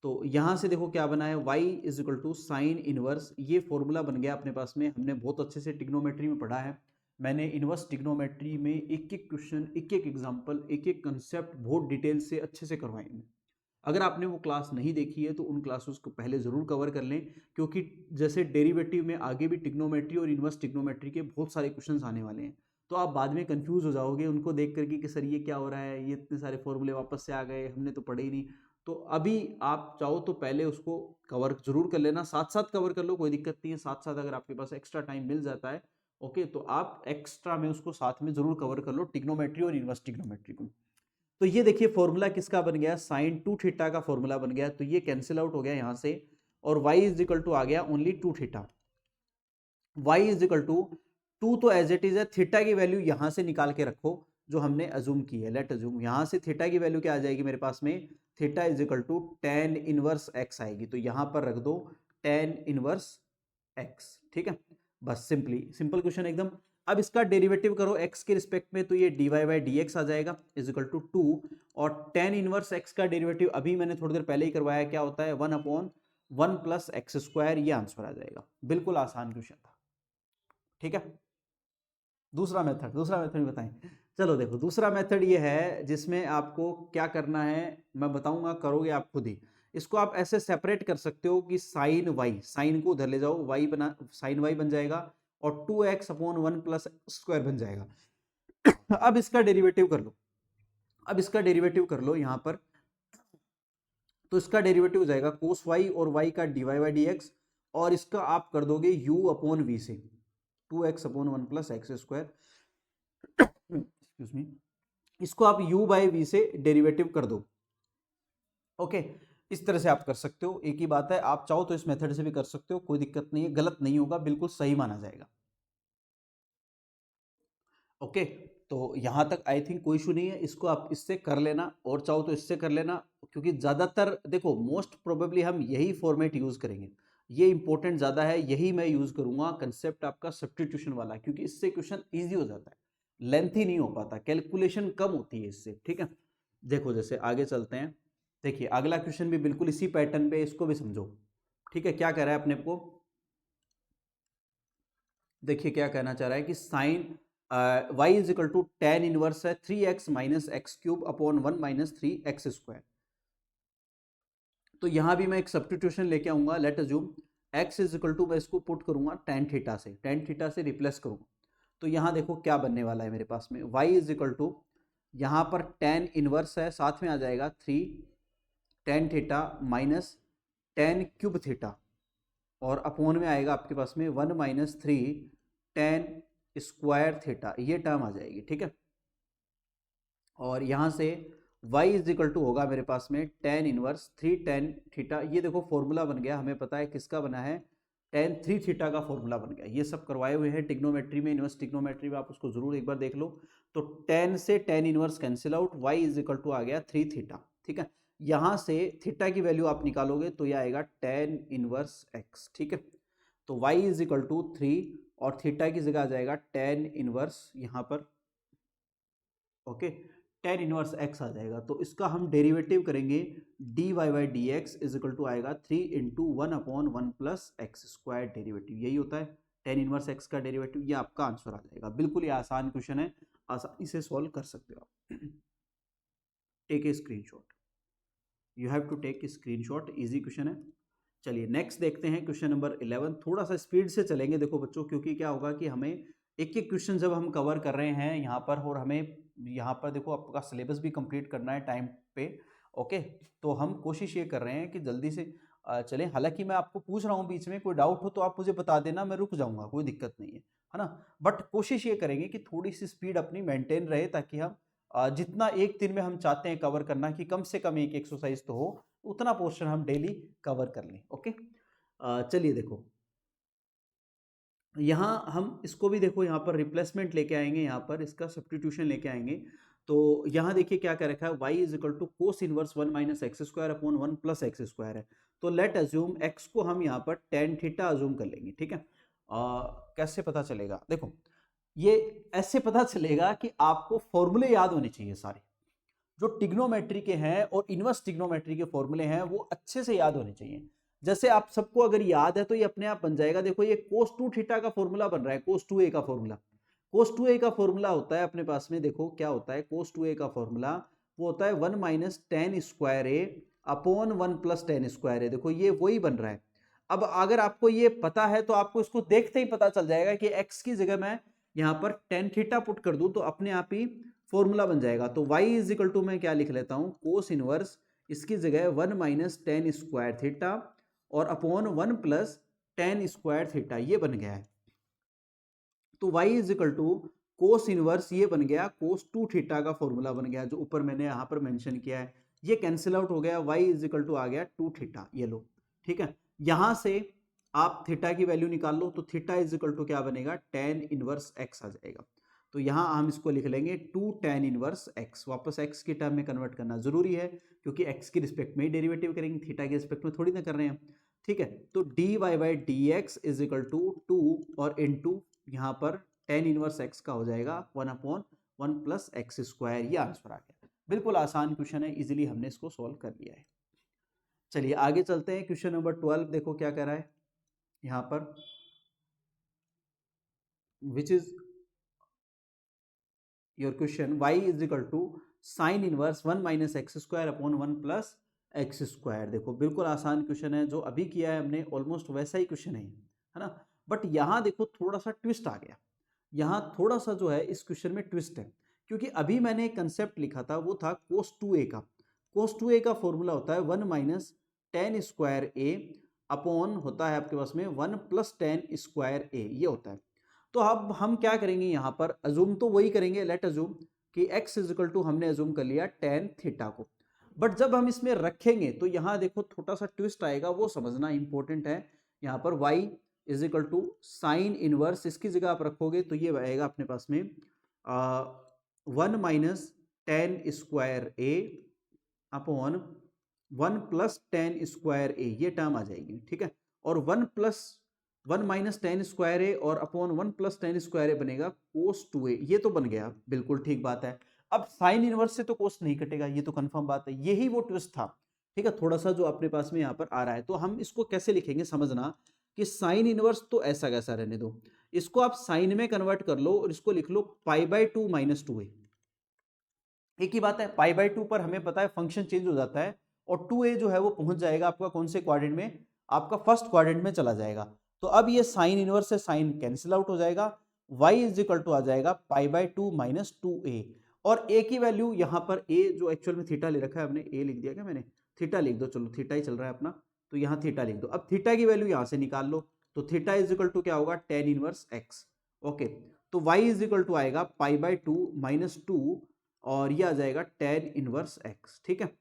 तो यहां से देखो क्या बना है, y is equal to sine inverse, ये फॉर्मूला बन गया अपने पास में, हमने बहुत अच्छे से टिग्नोमेट्री में पढ़ा है, मैंने इनवर्स टिग्नोमेट्री में एक एक क्वेश्चन, एक एक एग्जांपल, एक एक कंसेप्ट बहुत डिटेल से अच्छे से करवाए हैं। अगर आपने वो क्लास नहीं देखी है तो उन क्लासेस को पहले ज़रूर कवर कर लें, क्योंकि जैसे डेरिवेटिव में आगे भी टिग्नोमेट्री और इनवर्स टिग्नोमेट्री के बहुत सारे क्वेश्चंस आने वाले हैं, तो आप बाद में कंफ्यूज हो जाओगे उनको देख करके कि सर ये क्या हो रहा है, ये इतने सारे फॉर्मूले वापस से आ गए, हमने तो पढ़े ही नहीं। तो अभी आप चाहो तो पहले उसको कवर जरूर कर लेना, साथ साथ कवर कर लो, कोई दिक्कत नहीं है। साथ साथ अगर आपके पास एक्स्ट्रा टाइम मिल जाता है ओके, तो आप एक्स्ट्रा में उसको साथ में जरूर कवर कर लो, ट्रिग्नोमेट्री और इनवर्स ट्रिग्नोमेट्री को। तो ये देखिए फॉर्मूला किसका बन गया, साइन 2 थीटा का फॉर्मूला बन गया। तो ये कैंसिल आउट हो गया यहां से, और y इज इक्वल टू आ गया ओनली 2 थीटा। y इज इक्वल टू 2 तो एज इट इज है, थीटा की वैल्यू यहां से निकाल के रखो जो हमने अजूम की है। लेट अजूम यहां से थीटा की वैल्यू क्या आ जाएगी मेरे पास में, theta is equal to tan inverse x आएगी। तो यहां पर रख दो tan इनवर्स x, ठीक है। बस सिंपल क्वेश्चन एकदम। अब इसका डेरिवेटिव करो x के रिस्पेक्ट में, तो ये dy बाई dx आ जाएगा इज इक्वल टू 2, और tan इनवर्स x का डेरिवेटिव अभी मैंने थोड़ी देर पहले ही करवाया, क्या होता है 1/1 प्लस एक्स स्क्वायर, ये आंसर आ जाएगा। बिल्कुल आसान क्वेश्चन था, ठीक है। दूसरा मेथड भी बताएं। चलो देखो दूसरा मेथड ये है जिसमें आपको क्या करना है मैं बताऊंगा, करोगे आप खुद ही। इसको आप ऐसे सेपरेट कर सकते हो कि साइन वाई, साइन को उधर ले जाओ, वाई बना, साइन वाई बन जाएगा, और 2x/1 प्लस स्क्वायर बन जाएगा। अब इसका डेरिवेटिव कर लो, यहां पर। तो इसका डेरिवेटिव हो जाएगा कोस वाई और वाई का डीवाई बाई डी एक्स, और इसका आप कर दोगे u/v से, 2x/1 plus x square, excuse me, इसको आप u/v से डेरिवेटिव कर दो। ओके, इस तरह से आप कर सकते हो, एक ही बात है। आप चाहो तो इस मेथड से भी कर सकते हो, कोई दिक्कत नहीं है, गलत नहीं होगा, बिल्कुल सही माना जाएगा। ओके, तो यहां तक आई थिंक कोई इशू नहीं है, इसको आप इससे कर लेना, और चाहो तो इससे कर लेना, क्योंकि ज्यादातर देखो मोस्ट प्रोबेबली हम यही फॉर्मेट यूज करेंगे, ये इंपॉर्टेंट ज्यादा है, यही मैं यूज करूंगा कंसेप्ट आपका सब्स्टिट्यूशन वाला, क्योंकि इससे क्वेश्चन इजी हो जाता है, लेंथी नहीं हो पाता, कैलकुलेशन कम होती है इससे, ठीक है। देखो जैसे आगे चलते हैं, देखिए अगला क्वेश्चन भी बिल्कुल इसी पैटर्न पे, इसको भी समझो, ठीक है। क्या कह रहा है अपने को, देखिए क्या कहना चाह रहा है कि sine y is equal to tan inverse है 3x minus x cube upon 1 minus 3x square. तो यहां भी मैं एक सब्स्टिट्यूशन लेके आऊंगा, let assume x is equal to, मैं इसको पुट करूंगा tan थीटा से रिप्लेस करूंगा। तो यहां देखो क्या बनने वाला है मेरे पास में, y इज इक्वल टू, यहां पर tan इनवर्स है, साथ में आ जाएगा 3 tan theta minus tan cube theta, और अपॉन में आएगा आपके पास में 1 माइनस 3 tan स्क्वायर थीटा, ये टर्म आ जाएगी, ठीक है। और यहां से y इज इक्वल टू होगा मेरे पास में tan इनवर्स 3 tan थीटा, ये देखो फॉर्मूला बन गया, हमें पता है किसका बना है, tan 3 थीटा का फॉर्मूला बन गया। ये सब करवाए हुए हैं टिग्नोमेट्री में, इनवर्स टिग्नोमेट्री में, आप उसको जरूर एक बार देख लो। तो tan से tan inverse cancel out, y is equal to आ गया 3 थीटा, ठीक है। यहां से थीटा की वैल्यू आप निकालोगे तो यह आएगा tan इनवर्स x, ठीक है। तो y इज इक्वल टू 3, और थीटा की जगह आ जाएगा tan इनवर्स यहां पर, ओके, tan इनवर्स x आ जाएगा। तो इसका हम डेरिवेटिव करेंगे, dy by D x is equal to आएगा 3 into 1/1 plus x square, derivative यही होता है tan इनवर्स x का डेरिवेटिव, ये आपका आंसर आ जाएगा। बिल्कुल ये आसान क्वेश्चन है, आसानी से सॉल्व कर सकते हो आप। Take a screenshot, you have to take a screenshot, easy question है। चलिए नेक्स्ट देखते हैं क्वेश्चन नंबर 11। थोड़ा सा स्पीड से चलेंगे देखो बच्चों, क्योंकि क्या होगा कि हमें एक एक क्वेश्चन जब हम कवर कर रहे हैं यहाँ पर, और हमें यहाँ पर देखो आपका सिलेबस भी कंप्लीट करना है टाइम पे, ओके। तो हम कोशिश ये कर रहे हैं कि जल्दी से चलें। हालांकि मैं आपको पूछ रहा हूँ, बीच में कोई डाउट हो तो आप मुझे बता देना, मैं रुक जाऊँगा, कोई दिक्कत नहीं है ना। बट कोशिश ये करेंगे कि थोड़ी सी स्पीड अपनी मेंटेन रहे, ताकि हम जितना एक दिन में हम चाहते हैं कवर करना, कि कम से कम एक एक्सरसाइज तो हो, उतना पोर्शन हम डेली कवर कर लें, ओके। चलिए देखो यहाँ हम इसको भी देखो, यहाँ पर रिप्लेसमेंट लेके आएंगे, यहाँ पर इसका सब्स्टिट्यूशन लेके आएंगे। तो यहाँ देखिए क्या कर रखा है, y is equal to cos inverse 1 minus x square upon 1 plus x square है। तो लेट अज्यूम x को हम यहाँ पर tan थीटा अज्यूम कर लेंगे, ठीक है। कैसे पता चलेगा, देखो ये ऐसे पता चलेगा कि आपको फॉर्मूले याद होने चाहिए सारे, जो टिग्नोमेट्री के हैं और इनवर्स टिग्नोमेट्री के फॉर्मूले हैं वो अच्छे से याद होने चाहिए। जैसे आप सबको अगर याद है तो ये अपने आप बन जाएगा। देखो ये cos 2 थीटा का फॉर्मूला बन रहा है, cos 2a का फॉर्मूला, cos 2a का फॉर्मूला होता है अपने पास में, देखो क्या होता है cos 2a का फॉर्मूला, वो होता है 1 माइनस tan स्क्वायर ए अपॉन 1 प्लस tan स्क्वायर ए। देखो ये वही बन रहा है। अब अगर आपको ये पता है तो आपको इसको देखते ही पता चल जाएगा कि x की जगह मैं यहाँ पर टेन थीटा पुट कर दूं तो अपने आप ही फॉर्मूला बन जाएगा। तो y इज इक्वल टू मैं क्या लिख लेता हूँ, कोस इनवर्स इसकी जगह 1 माइनस टेन स्क्वायर थीटा और upon 1 plus tan square theta, ये बन गया है। तो y is equal to cos inverse ये बन गया कोस 2 थीटा का फॉर्मूला बन गया, जो ऊपर मैंने यहाँ पर मेंशन किया है। ये कैंसिल आउट हो गया, y इज इक्वल टू आ गया 2 थीटा, ये लो। ठीक है, यहां से आप थीटा की वैल्यू निकाल लो, तो थीटा इज इक्वल टू क्या बनेगा, टेन इनवर्स x आ जाएगा। तो यहां हम इसको लिख लेंगे 2 टेन इनवर्स x। वापस x की टर्म में कन्वर्ट करना जरूरी है, क्योंकि x की रिस्पेक्ट में ही डेरिवेटिव करेंगे, थीटा की रिस्पेक्ट में थोड़ी ना कर रहे हैं। ठीक है, तो d Y by D x is equal to 2 और इंटू यहाँ पर टेन इनवर्स x का हो जाएगा 1 अपॉन 1 प्लस एक्स स्क्वायर। ये आंसर आ गया। बिल्कुल आसान क्वेश्चन है, इजीली हमने इसको सॉल्व कर लिया है। चलिए आगे चलते हैं। क्वेश्चन नंबर 12 देखो क्या कह रहा है यहाँ पर, which is your question, y is equal to sine inverse 1 minus x square upon 1 plus x square. देखो बिल्कुल आसान क्वेश्चन है, जो अभी किया है हमने ऑलमोस्ट वैसा ही क्वेश्चन है ना। बट यहाँ देखो थोड़ा सा ट्विस्ट आ गया, यहाँ थोड़ा सा जो है इस क्वेश्चन में ट्विस्ट है, क्योंकि अभी मैंने एक कंसेप्ट लिखा था, वो था कोस 2a का। कोस 2a का फॉर्मूला होता है 1 माइनस टेन स्क्वायर ए अपॉन होता है आपके पास में 1 प्लस टेन स्क्वायर ए, ये होता है। तो अब हम क्या करेंगे यहाँ पर, अजूम तो वही करेंगे, लेट अजूम कि x इज इक्वल टू हमने अजूम कर लिया टेन थीटा को। बट जब हम इसमें रखेंगे तो यहाँ देखो थोड़ा सा ट्विस्ट आएगा, वो समझना इंपॉर्टेंट है। यहाँ पर y is equal to sine inverse, इसकी जगह आप रखोगे तो ये आएगा अपने पास में 1 माइनस टेन स्क्वायर ए अपॉन 1 प्लस टेन स्क्वायर ए, ये टर्म आ जाएगी। ठीक है, और 1 माइनस टेन स्क्वायर ए और अपॉन 1 प्लस टेन स्क्वायर ए बनेगा कोस 2a, ये तो बन गया, बिल्कुल ठीक बात है। अब साइन इनवर्स से तो कोस नहीं कटेगा, ये तो कंफर्म बात है, यही वो ट्विस्ट था। ठीक है, थोड़ा सा जो अपने पास में यहाँ पर आ रहा है, तो हम इसको कैसे लिखेंगे समझना, कि साइन इनवर्स तो ऐसा कैसा रहने दो, इसको आप साइन में कन्वर्ट कर लो और इसको लिख लो pi by two minus 2a। एक ही बात है, पाई बाई टू पर हमें पता है फंक्शन चेंज हो जाता है, और 2a जो है वो पहुंच जाएगा आपका कौन से क्वाड्रेंट में, आपका फर्स्ट क्वाड्रेंट में चला जाएगा। तो अब ये साइन इनवर्स से साइन कैंसिल आउट हो जाएगा, y इज इक्वल टू आ जाएगा पाई बाई टू माइनस 2a, और a की वैल्यू यहाँ पर a जो एक्चुअल में थीटा ले रखा है, हमने a लिख दिया क्या मैंने, थीटा लिख दो, चलो थीटा ही चल रहा है अपना, तो यहाँ थीटा लिख दो। अब थीटा की वैल्यू यहाँ से निकाल लो, तो थीटा इज इक्वल टू क्या होगा, टेन इनवर्स x। ओके, तो y इज इक्वल टू आएगा पाई बाई टू माइनस 2 और ये आ जाएगा टेन इनवर्स x। ठीक है,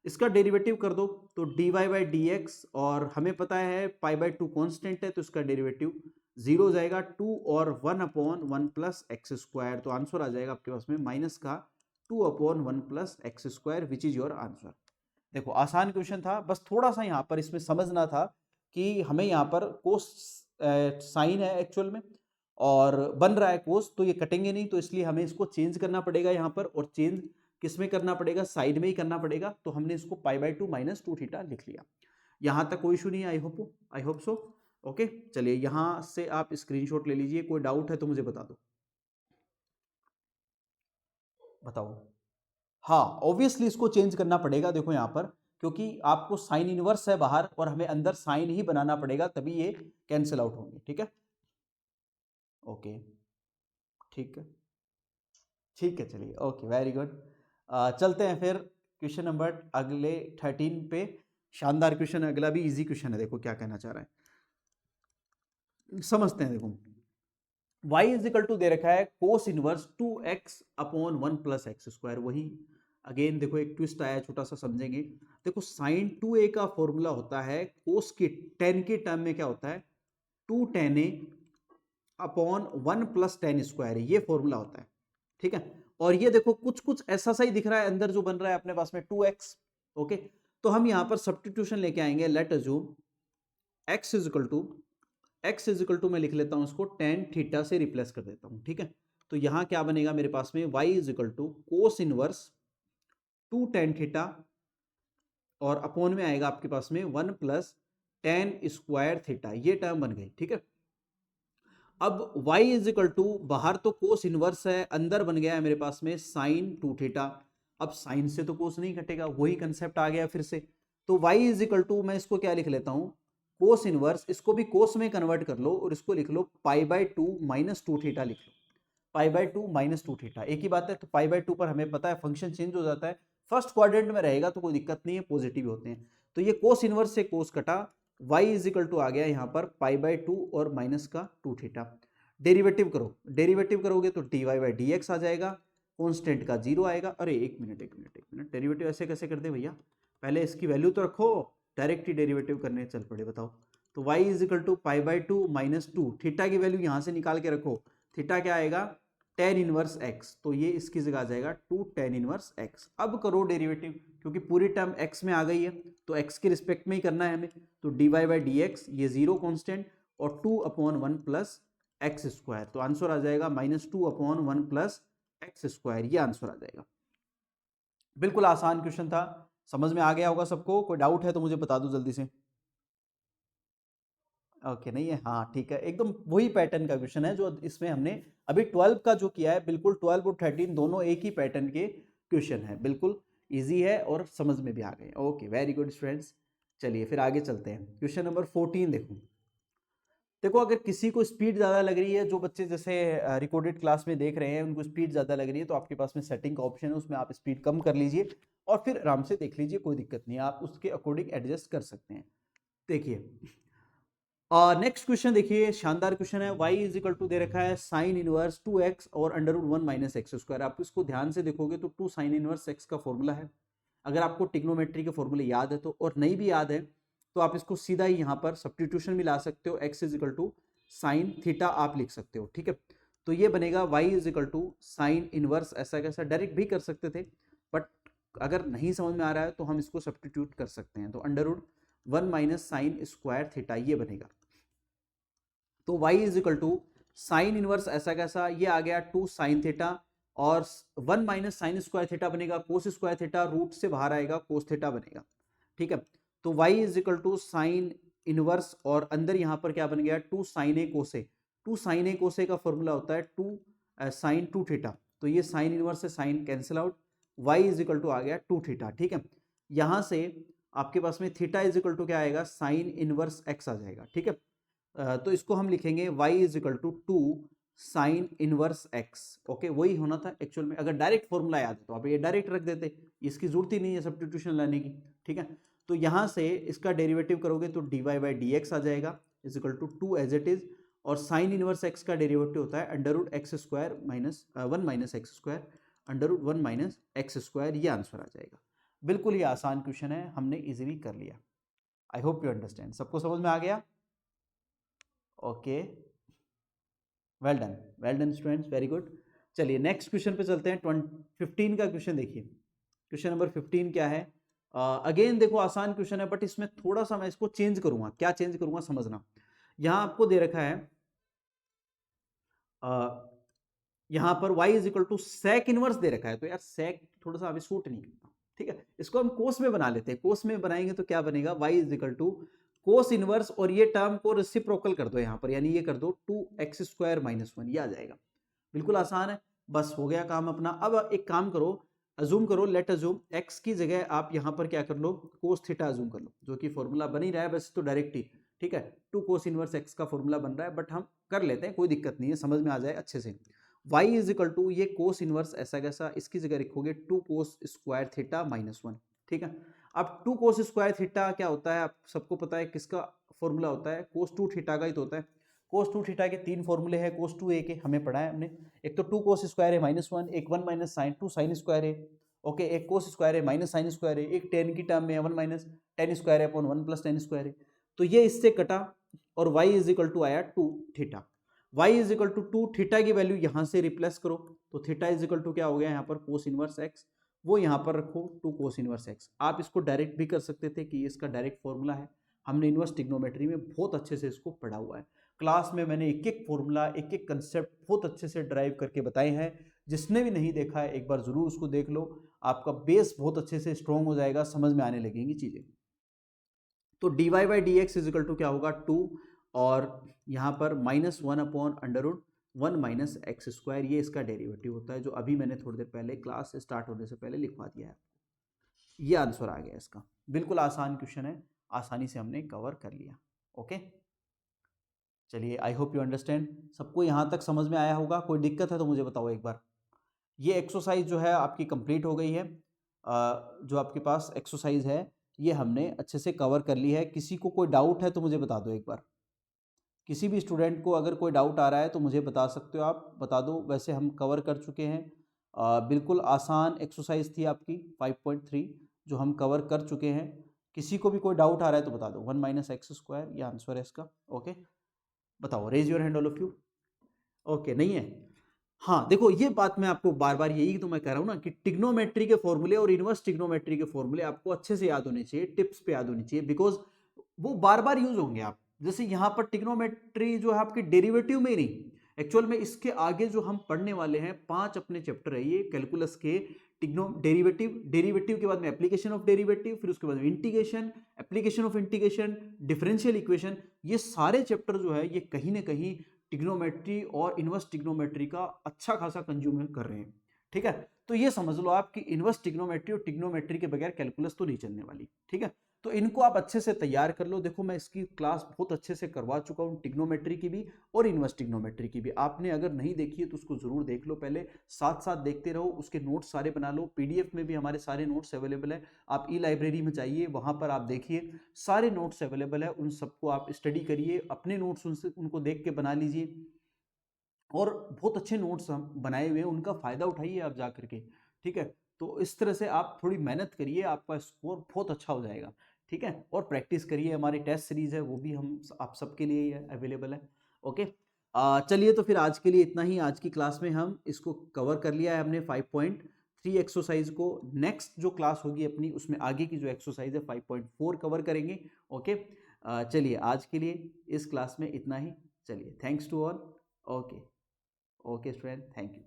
इसका डेरिवेटिव कर दो तो dy बाई डी एक्स, और हमें पता है पाई बाई टू कॉन्स्टेंट है, तो इसका डेरिवेटिव 0 हो जाएगा, 2 और 1 अपॉन 1 प्लस एक्स स्क्वायर। तो आंसर आ जाएगा आपके पास में माइनस का 2 upon 1 plus x square, which is your answer. देखो आसान क्वेश्चन था, बस थोड़ा सा यहाँ पर इसमें समझना था कि हमें यहाँ पर कोस साइन है एक्चुअल में और बन रहा है कोस, तो ये कटेंगे नहीं, तो इसलिए हमें इसको चेंज करना पड़ेगा यहाँ पर, और चेंज किस में करना पड़ेगा, साइड में ही करना पड़ेगा। तो हमने इसको पाई बाई टू माइनस 2 थीटा लिख लिया। यहाँ तक कोई इशू नहीं है, आई होप सो। ओके, चलिए यहाँ से आप स्क्रीनशॉट ले लीजिए, कोई डाउट है तो मुझे बता दो, बताओ। हाँ ऑब्वियसली इसको चेंज करना पड़ेगा, देखो यहाँ पर, क्योंकि आपको साइन इनवर्स है बाहर और हमें अंदर साइन ही बनाना पड़ेगा, तभी ये कैंसिल आउट होंगे। ठीक है, ओके ठीक है, ठीक है, चलिए ओके वेरी गुड। चलते हैं फिर क्वेश्चन नंबर अगले 13 पे। शानदार क्वेश्चन है, अगला भी इजी क्वेश्चन है, देखो क्या कहना चाह रहा है, समझते हैं। देखो y इज इक्वल टू दे रखा है cos inverse 2x upon 1 plus x square. वही अगेन देखो एक ट्विस्ट आया, छोटा सा समझेंगे। देखो साइन 2a का फॉर्मूला होता है कोस की 10 के टर्म में क्या होता है, 2 tan a upon 1 plus tan square, ये फॉर्मूला होता है। ठीक है, और ये देखो कुछ कुछ ऐसा सा ही दिख रहा है, अंदर जो बन रहा है अपने पास में 2x। ओके, तो हम यहां पर सब्स्टिट्यूशन लेके आएंगे, let assume x is equal to मैं लिख लेता हूं इसको टेन थीटा से रिप्लेस कर देता हूं। ठीक है, तो यहां क्या बनेगा मेरे पास में, y is equal to cos inverse 2 tan theta और अपॉन में आएगा आपके पास में 1 प्लस टेन स्क्वायर थीटा, ये टर्म बन गई। ठीक है, अब y इज इक्वल टू बाहर तो कोस इनवर्स है, अंदर बन गया है मेरे पास में साइन 2 थीटा। अब साइन से तो कोस नहीं घटेगा, वही कंसेप्ट आ गया फिर से। तो y इज इक्वल टू मैं इसको क्या लिख लेता हूं, कोस इनवर्स, इसको भी कोस में कन्वर्ट कर लो और इसको लिख लो pi by two minus 2 theta लिख लो। π/2 -2 थीटा, एक ही बात है। तो π/2 पर हमें पता है फंक्शन चेंज हो जाता है, फर्स्ट क्वाड्रेंट में रहेगा तो कोई दिक्कत नहीं है, पॉजिटिव होते हैं। तो ये कोस इनवर्स से कोस कटा, y = आ गया यहाँ पर π/2 और -2 थीटा। डेरिवेटिव करो, डेरिवेटिव करोगे तो dy/dx आ जाएगा, कांस्टेंट का 0 आएगा। अरे एक मिनट, डेरिवेटिव ऐसे कैसे कर दे भैया, पहले इसकी वैल्यू तो रखो, डायरेक्ट ही डेरिवेटिव करने चल पड़े, बताओ। तो y = π/2 -2, थीटा की वैल्यू यहां से निकाल के रखो, थीटा क्या आएगा, tan इनवर्स x, तो ये इसकी जगह आ जाएगा 2 tan इनवर्स x। अब करो डेरिवेटिव, क्योंकि पूरी टर्म x में आ गई है तो x के रिस्पेक्ट में ही करना है हमें। तो dy/dx, ये 0 कांस्टेंट, और 2/1 प्लस एक्स स्क्वायर, तो आंसर आ जाएगा -2/1 प्लस एक्स स्क्वायर, ये आंसर आ जाएगा। बिल्कुल आसान क्वेश्चन था, समझ में आ गया होगा सबको। कोई डाउट है तो मुझे बता दो जल्दी से। ओके नहीं है, हाँ ठीक है, एकदम वही पैटर्न का क्वेश्चन है जो इसमें हमने अभी 12 का जो किया है, बिल्कुल 12 और 13 दोनों एक ही पैटर्न के क्वेश्चन है, बिल्कुल इजी है और समझ में भी आ गए। ओके वेरी गुड स्टूडेंट्स, चलिए फिर आगे चलते हैं। क्वेश्चन नंबर 14 देखो, अगर किसी को स्पीड ज़्यादा लग रही है, जो बच्चे जैसे रिकॉर्डेड क्लास में देख रहे हैं उनको स्पीड ज़्यादा लग रही है, तो आपके पास में सेटिंग का ऑप्शन है, उसमें आप स्पीड कम कर लीजिए और फिर आराम से देख लीजिए, कोई दिक्कत नहीं है, आप उसके अकॉर्डिंग एडजस्ट कर सकते हैं। देखिए नेक्स्ट क्वेश्चन देखिए, शानदार क्वेश्चन है। y = दे रखा है साइन इनवर्स 2x और √1 - x²। आप इसको ध्यान से देखोगे तो 2 साइन इनवर्स x का फॉर्मूला है। अगर आपको ट्रिग्नोमेट्री के फॉर्मूले याद है तो, और नहीं भी याद है तो आप इसको सीधा ही यहाँ पर सब्स्टिट्यूशन भी ला सकते हो, x = साइन थीटा आप लिख सकते हो, ठीक है। तो ये बनेगा y = साइन इनवर्स, ऐसा कैसा डायरेक्ट भी कर सकते थे, बट अगर नहीं समझ में आ रहा है तो हम इसको सब्स्टिट्यूट कर सकते हैं। तो √1 - साइन स्क्वायर थीटा ये बनेगा। तो y = साइन इनवर्स ऐसा कैसा, ये आ गया 2 साइन थीटा, और 1 - साइन स्क्वायर थीटा बनेगा कोस स्क्वायर थीटा, रूट से बाहर आएगा कोस थीटा बनेगा, ठीक है। तो y = साइन इनवर्स, और अंदर यहां पर क्या बन गया, 2 साइन ए कोसे। 2 साइन ए कोसे का फॉर्मूला होता है 2 साइन 2 थीटा, तो ये साइन इनवर्स से साइन कैंसिल आउट, y = आ गया 2 थीटा, ठीक है। यहां से आपके पास में थीटा = क्या आएगा, साइन इनवर्स x आ जाएगा, ठीक है। तो इसको हम लिखेंगे y = 2 sine inverse x। Okay, वही होना था एक्चुअल में, अगर डायरेक्ट फॉर्मूला याद है तो आप ये डायरेक्ट रख देते, इसकी जरूरत ही नहीं है सब्स्टिट्यूशन लाने की, ठीक है। तो यहां से इसका डेरिवेटिव करोगे तो dy/dx आ जाएगा = 2 एज इट इज, और साइन इनवर्स x का डेरिवेटिव होता है √x² - 1 - x², √1 - x², ये आंसर आ जाएगा। बिल्कुल ही आसान क्वेश्चन है, हमने इजीली कर लिया। आई होप यू अंडरस्टैंड, सबको समझ में आ गया। Okay well done students, very good. चलिए नेक्स्ट क्वेश्चन पे चलते हैं। 15 का क्वेश्चन देखिए, क्वेश्चन नंबर 15 क्या है। अगेन देखो आसान क्वेश्चन है, बट इसमें थोड़ा सा मैं इसको चेंज करूंगा। क्या चेंज करूंगा समझना। यहां आपको दे रखा है यहां पर y = सेक इनवर्स दे रखा है, तो यार सेक थोड़ा सा अभी सूट नहीं करता, ठीक है। इसको हम कोस में बना लेते हैं, कोस में बनाएंगे तो क्या बनेगा, y = कोस इनवर्स, और ये टर्म को रेसिप्रोकल कर दो यहाँ पर, यानी ये कर दो 2x² - 1, ये आ जाएगा। बिल्कुल आसान है, बस हो गया काम अपना। अब एक काम करो, अजूम करो, लेट अजूम x की जगह आप यहाँ पर क्या कर लो, कोस थीटा अजूम कर लो, जो कि फॉर्मूला बन ही रहा है वैसे तो डायरेक्ट ही, ठीक है। 2 कोस इनवर्स x का फॉर्मूला बन रहा है, बट हम कर लेते हैं, कोई दिक्कत नहीं है, समझ में आ जाए अच्छे से। y = ये कोस इनवर्स ऐसा कैसा, इसकी जगह रखोगे 2 कोस स्क्वायर थीटा -1, ठीक है। अब 2 कोस स्क्वायर थीटा क्या होता है, आप सबको पता है किसका फॉर्मूला होता है, कोस 2 थीटा का ही तो होता है। कोस 2 थीटा के 3 फॉर्मूले हैं, कोस 2a के हमें पढ़ा है हमने। एक तो 2 कोस स्क्वायर है -1, एक 1 - साइन 2 साइन स्क्वायर है, ओके, एक कोस स्क्वायर है माइनस साइन स्क्वायर है, एक टेन की टर्म में है 1 - tan स्क्वायर है अपॉन 1 + tan स्क्वायर है। तो ये इससे कटा, और y = आया 2 थीटा। y = 2 थीटा की वैल्यू यहां से रिप्लेस करो, तो थीटा = क्या हो गया यहाँ पर, कोस इनवर्स x, वो यहाँ पर रखो 2 कोस इनवर्स x। आप इसको डायरेक्ट भी कर सकते थे कि इसका डायरेक्ट फॉर्मूला है, हमने इनवर्स ट्रिग्नोमेट्री में बहुत अच्छे से इसको पढ़ा हुआ है। क्लास में मैंने एक एक फॉर्मूला, एक एक कंसेप्ट बहुत अच्छे से ड्राइव करके बताए हैं। जिसने भी नहीं देखा है एक बार जरूर उसको देख लो, आपका बेस बहुत अच्छे से स्ट्रॉन्ग हो जाएगा, समझ में आने लगेंगी चीजें। तो dy/dx = क्या होगा 2, और यहाँ पर -1/√1 - x², ये इसका डेरिवेटिव होता है, जो अभी मैंने थोड़ी देर पहले क्लास स्टार्ट होने से पहले लिखवा दिया है। ये आंसर आ गया इसका। बिल्कुल आसान क्वेश्चन है, आसानी से हमने कवर कर लिया। ओके। चलिए, आई होप यू अंडरस्टैंड। सबको यहाँ तक समझ में आया होगा? कोई दिक्कत है तो मुझे बताओ एक बार। ये एक्सरसाइज जो है आपकी कंप्लीट हो गई है। जो आपके पास एक्सरसाइज है ये हमने अच्छे से कवर कर ली है। किसी को कोई डाउट है तो मुझे बता दो एक बार। किसी भी स्टूडेंट को अगर कोई डाउट आ रहा है तो मुझे बता सकते हो आप, बता दो। वैसे हम कवर कर चुके हैं। बिल्कुल आसान एक्सरसाइज थी आपकी 5.3 जो हम कवर कर चुके हैं। किसी को भी कोई डाउट आ रहा है तो बता दो। 1 - x² ये आंसर है इसका। ओके, बताओ, raise your hand all of you. Okay, नहीं है। हाँ देखो, ये बात मैं आपको बार बार यही तो मैं कह रहा हूँ ना कि टिग्नोमेट्री के फॉर्मूले और इनवर्स टिग्नोमेट्री के फॉर्मूले आपको अच्छे से याद होने चाहिए, टिप्स पे याद होनी चाहिए, बिकॉज वो बार बार यूज होंगे। आप जैसे यहाँ पर टिग्नोमेट्री जो है आपकी डेरिवेटिव में ही नहीं, एक्चुअल में इसके आगे जो हम पढ़ने वाले हैं 5 अपने चैप्टर है ये कैलकुलस के। टिग्नो डेरिवेटिव, डेरिवेटिव के बाद में एप्लीकेशन ऑफ डेरिवेटिव, फिर उसके बाद में integration, application of integration, differential equation, ये सारे चैप्टर जो है ये कहीं ना कहीं टिग्नोमेट्री और इनवर्स टिग्नोमेट्री का अच्छा खासा कंज्यूम कर रहे हैं। ठीक है, तो ये समझ लो आप कि इनवर्स टिग्नोमेट्री और टिग्नोमेट्री के बगैर कैलकुलस तो नहीं चलने वाली। ठीक है, तो इनको आप अच्छे से तैयार कर लो। देखो मैं इसकी क्लास बहुत अच्छे से करवा चुका हूँ, टिग्नोमेट्री की भी और इनवर्स टिग्नोमेट्री की भी। आपने अगर नहीं देखी है तो उसको जरूर देख लो, पहले साथ साथ देखते रहो, उसके नोट्स सारे बना लो। पीडीएफ में भी हमारे सारे नोट्स अवेलेबल है, आप ई लाइब्रेरी में जाइए, वहां पर आप देखिए सारे नोट्स अवेलेबल है। उन सबको आप स्टडी करिए, अपने नोट्स उनको देख के बना लीजिए। और बहुत अच्छे नोट्स हम बनाए हुए हैं, उनका फायदा उठाइए आप जा करके। ठीक है, तो इस तरह से आप थोड़ी मेहनत करिए, आपका स्कोर बहुत अच्छा हो जाएगा। ठीक है, और प्रैक्टिस करिए। हमारी टेस्ट सीरीज है वो भी हम आप सबके लिए अवेलेबल है। ओके, चलिए तो फिर आज के लिए इतना ही। आज की क्लास में हम इसको कवर कर लिया है हमने 5.3 एक्सरसाइज को। नेक्स्ट जो क्लास होगी अपनी उसमें आगे की जो एक्सरसाइज है 5.4 कवर करेंगे। ओके, चलिए आज के लिए इस क्लास में इतना ही। चलिए, thanks to all. Okay, okay student, thank you.